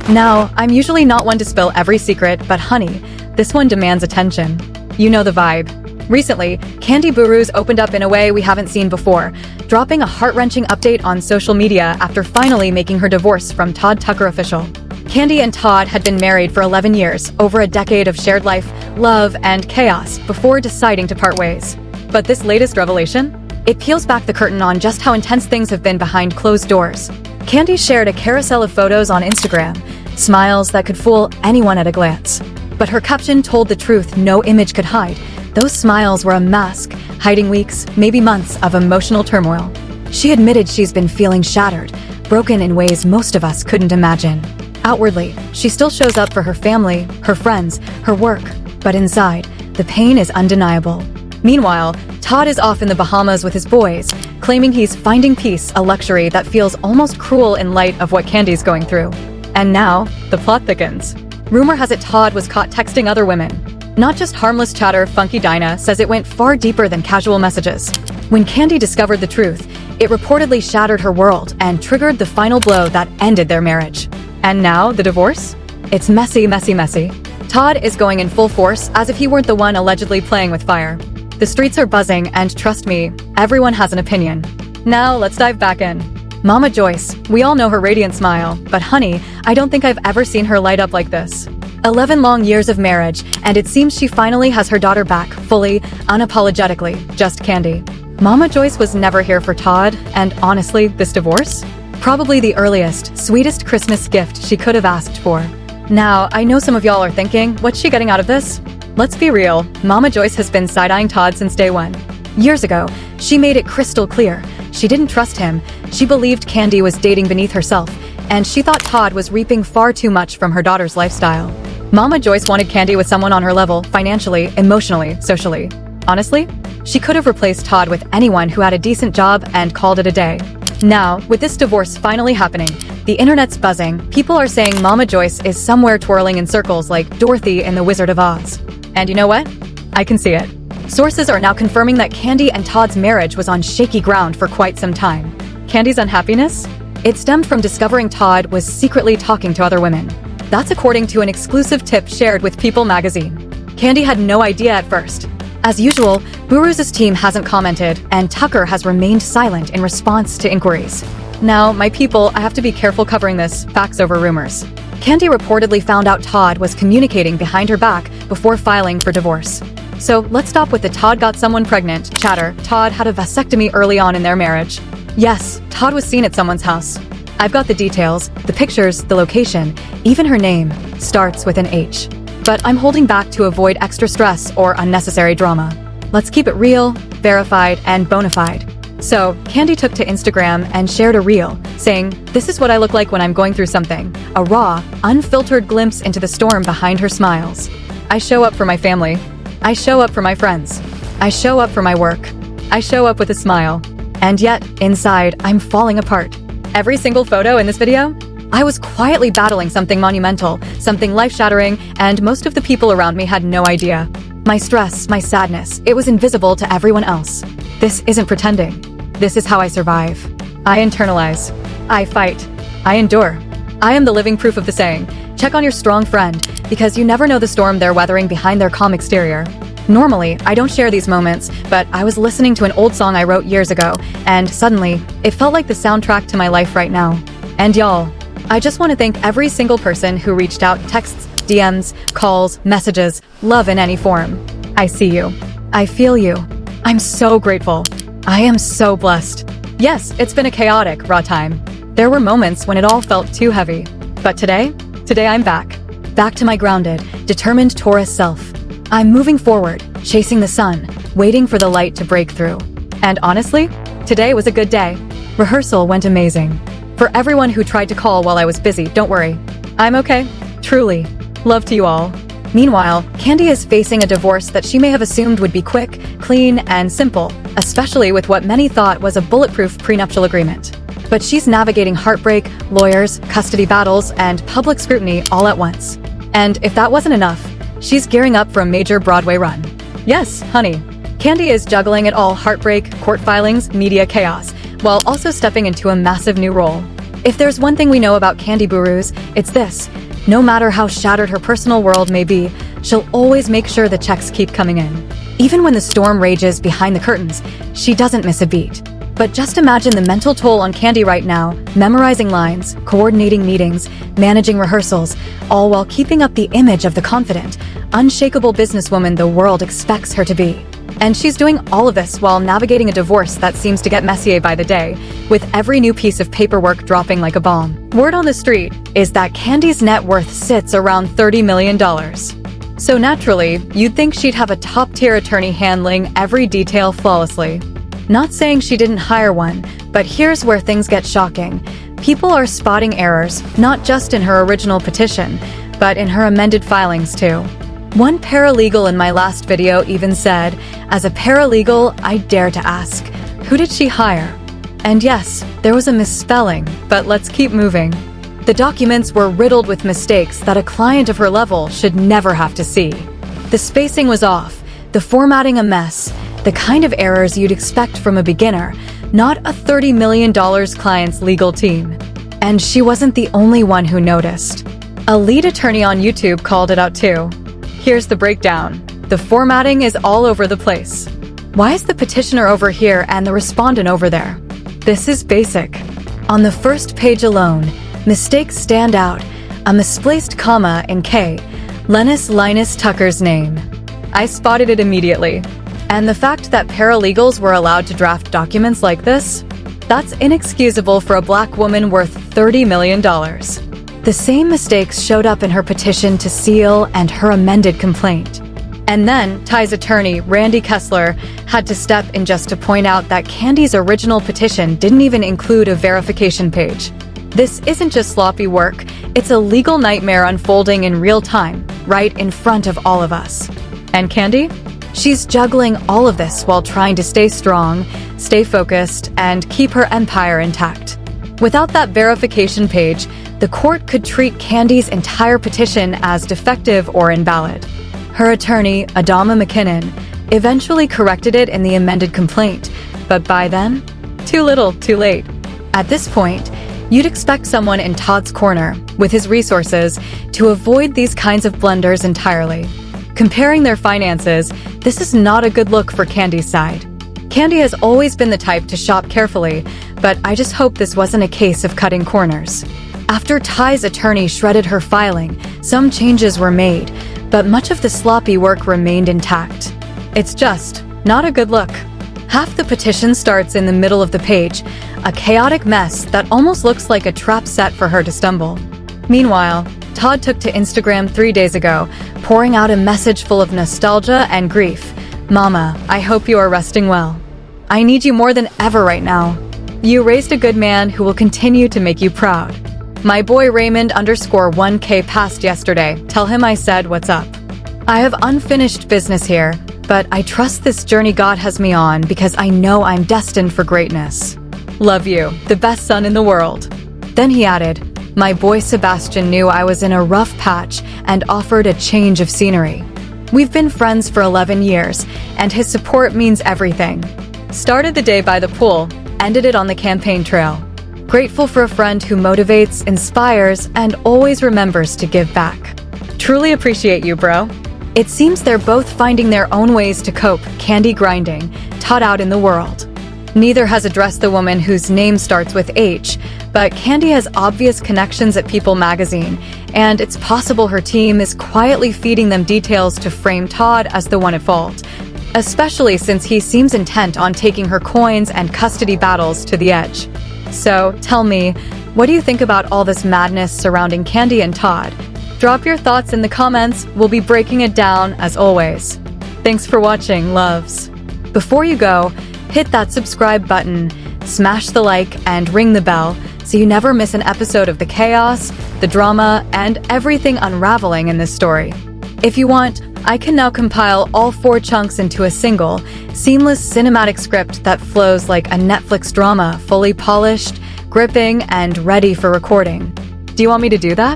Now, I'm usually not one to spill every secret, but honey, this one demands attention. You know the vibe. Recently, Kandi Burruss opened up in a way we haven't seen before, dropping a heart-wrenching update on social media after finally making her divorce from Todd Tucker official. Kandi and Todd had been married for 11 years, over a decade of shared life, love, and chaos, before deciding to part ways. But this latest revelation? It peels back the curtain on just how intense things have been behind closed doors. Kandi shared a carousel of photos on Instagram, smiles that could fool anyone at a glance. But her caption told the truth no image could hide. Those smiles were a mask, hiding weeks, maybe months of emotional turmoil. She admitted she's been feeling shattered, broken in ways most of us couldn't imagine. Outwardly, she still shows up for her family, her friends, her work, but inside, the pain is undeniable. Meanwhile, Todd is off in the Bahamas with his boys, claiming he's finding peace, a luxury that feels almost cruel in light of what Kandi's going through. And now, the plot thickens. Rumor has it Todd was caught texting other women. Not just harmless chatter, Funky Dinah says it went far deeper than casual messages. When Kandi discovered the truth, it reportedly shattered her world and triggered the final blow that ended their marriage. And now, the divorce? It's messy, messy, messy. Todd is going in full force, as if he weren't the one allegedly playing with fire. The streets are buzzing, and trust me, everyone has an opinion. Now, let's dive back in. Mama Joyce, we all know her radiant smile, but honey, I don't think I've ever seen her light up like this. 11 long years of marriage, and it seems she finally has her daughter back, fully, unapologetically, just Kandi. Mama Joyce was never here for Todd, and honestly, this divorce? Probably the earliest, sweetest Christmas gift she could have asked for. Now, I know some of y'all are thinking, what's she getting out of this? Let's be real, Mama Joyce has been side-eyeing Todd since day one. Years ago, she made it crystal clear. She didn't trust him, she believed Kandi was dating beneath herself, and she thought Todd was reaping far too much from her daughter's lifestyle. Mama Joyce wanted Kandi with someone on her level, financially, emotionally, socially. Honestly, she could have replaced Todd with anyone who had a decent job and called it a day. Now, with this divorce finally happening, the internet's buzzing. People are saying Mama Joyce is somewhere twirling in circles like Dorothy in The Wizard of Oz. And you know what? I can see it. Sources are now confirming that Kandi and Todd's marriage was on shaky ground for quite some time. Kandi's unhappiness? It stemmed from discovering Todd was secretly talking to other women. That's according to an exclusive tip shared with People magazine. Kandi had no idea at first. As usual, Burruss' team hasn't commented, and Tucker has remained silent in response to inquiries. Now, my people, I have to be careful covering this, facts over rumors. Kandi reportedly found out Todd was communicating behind her back before filing for divorce. So let's stop with the Todd got someone pregnant chatter. Todd had a vasectomy early on in their marriage. Yes, Todd was seen at someone's house. I've got the details, the pictures, the location, even her name starts with an H. But I'm holding back to avoid extra stress or unnecessary drama. Let's keep it real, verified, and bona fide. So, Kandi took to Instagram and shared a reel, saying, "This is what I look like when I'm going through something." A raw, unfiltered glimpse into the storm behind her smiles. I show up for my family. I show up for my friends. I show up for my work. I show up with a smile. And yet, inside, I'm falling apart. Every single photo in this video? I was quietly battling something monumental, something life-shattering, and most of the people around me had no idea. My stress, my sadness, it was invisible to everyone else. This isn't pretending. This is how I survive. I internalize. I fight. I endure. I am the living proof of the saying, check on your strong friend, because you never know the storm they're weathering behind their calm exterior. Normally, I don't share these moments, but I was listening to an old song I wrote years ago, and suddenly, it felt like the soundtrack to my life right now. And y'all, I just want to thank every single person who reached out, texts, DMs, calls, messages, love in any form. I see you. I feel you. I'm so grateful. I am so blessed. Yes, it's been a chaotic, raw time. There were moments when it all felt too heavy. But today I'm back. Back to my grounded, determined Taurus self. I'm moving forward, chasing the sun, waiting for the light to break through. And honestly, today was a good day. Rehearsal went amazing. For everyone who tried to call while I was busy, don't worry. I'm okay. Truly. Love to you all. Meanwhile, Kandi is facing a divorce that she may have assumed would be quick, clean, and simple, especially with what many thought was a bulletproof prenuptial agreement. But she's navigating heartbreak, lawyers, custody battles, and public scrutiny all at once. And if that wasn't enough, she's gearing up for a major Broadway run. Yes, honey. Kandi is juggling it all: heartbreak, court filings, media chaos, while also stepping into a massive new role. If there's one thing we know about Kandi Burruss, it's this. No matter how shattered her personal world may be, she'll always make sure the checks keep coming in. Even when the storm rages behind the curtains, she doesn't miss a beat. But just imagine the mental toll on Kandi right now, memorizing lines, coordinating meetings, managing rehearsals, all while keeping up the image of the confident, unshakable businesswoman the world expects her to be. And she's doing all of this while navigating a divorce that seems to get messier by the day, with every new piece of paperwork dropping like a bomb. Word on the street is that Kandi's net worth sits around $30 million. So naturally, you'd think she'd have a top-tier attorney handling every detail flawlessly. Not saying she didn't hire one, but here's where things get shocking. People are spotting errors, not just in her original petition, but in her amended filings too. One paralegal in my last video even said, as a paralegal, I dare to ask, who did she hire? And yes, there was a misspelling, but let's keep moving. The documents were riddled with mistakes that a client of her level should never have to see. The spacing was off, the formatting a mess, the kind of errors you'd expect from a beginner, not a $30 million client's legal team. And she wasn't the only one who noticed. A lead attorney on YouTube called it out too. Here's the breakdown. The formatting is all over the place. Why is the petitioner over here and the respondent over there? This is basic. On the first page alone, mistakes stand out. A misplaced comma in K, Linus Tucker's name. I spotted it immediately. And the fact that paralegals were allowed to draft documents like this? That's inexcusable for a black woman worth $30 million. The same mistakes showed up in her petition to seal and her amended complaint. And then, Ty's attorney, Randy Kessler, had to step in just to point out that Kandi's original petition didn't even include a verification page. This isn't just sloppy work, it's a legal nightmare unfolding in real time, right in front of all of us. And Kandi? She's juggling all of this while trying to stay strong, stay focused, and keep her empire intact. Without that verification page, the court could treat Kandi's entire petition as defective or invalid. Her attorney, Adama McKinnon, eventually corrected it in the amended complaint, but by then, too little, too late. At this point, you'd expect someone in Todd's corner, with his resources, to avoid these kinds of blunders entirely. Comparing their finances, this is not a good look for Kandi's side. Kandi has always been the type to shop carefully, but I just hope this wasn't a case of cutting corners. After Ty's attorney shredded her filing, some changes were made, but much of the sloppy work remained intact. It's just not a good look. Half the petition starts in the middle of the page, a chaotic mess that almost looks like a trap set for her to stumble. Meanwhile, Todd took to Instagram 3 days ago, pouring out a message full of nostalgia and grief. Mama, I hope you are resting well. I need you more than ever right now. You raised a good man who will continue to make you proud. My boy Raymond _1K passed yesterday. Tell him I said what's up. I have unfinished business here, but I trust this journey God has me on because I know I'm destined for greatness. Love you, the best son in the world. Then he added, my boy Sebastian knew I was in a rough patch and offered a change of scenery. We've been friends for 11 years, and his support means everything. Started the day by the pool, ended it on the campaign trail. Grateful for a friend who motivates, inspires, and always remembers to give back. Truly appreciate you, bro. It seems they're both finding their own ways to cope, Kandi grinding, Todd out in the world. Neither has addressed the woman whose name starts with H, but Kandi has obvious connections at People magazine, and it's possible her team is quietly feeding them details to frame Todd as the one at fault, especially since he seems intent on taking her coins and custody battles to the edge. So, tell me, what do you think about all this madness surrounding Kandi and Todd? Drop your thoughts in the comments, we'll be breaking it down as always. Thanks for watching, loves. Before you go, hit that subscribe button, smash the like, and ring the bell so you never miss an episode of the chaos, the drama, and everything unraveling in this story. If you want, I can now compile all 4 chunks into a single, seamless cinematic script that flows like a Netflix drama, fully polished, gripping, and ready for recording. Do you want me to do that?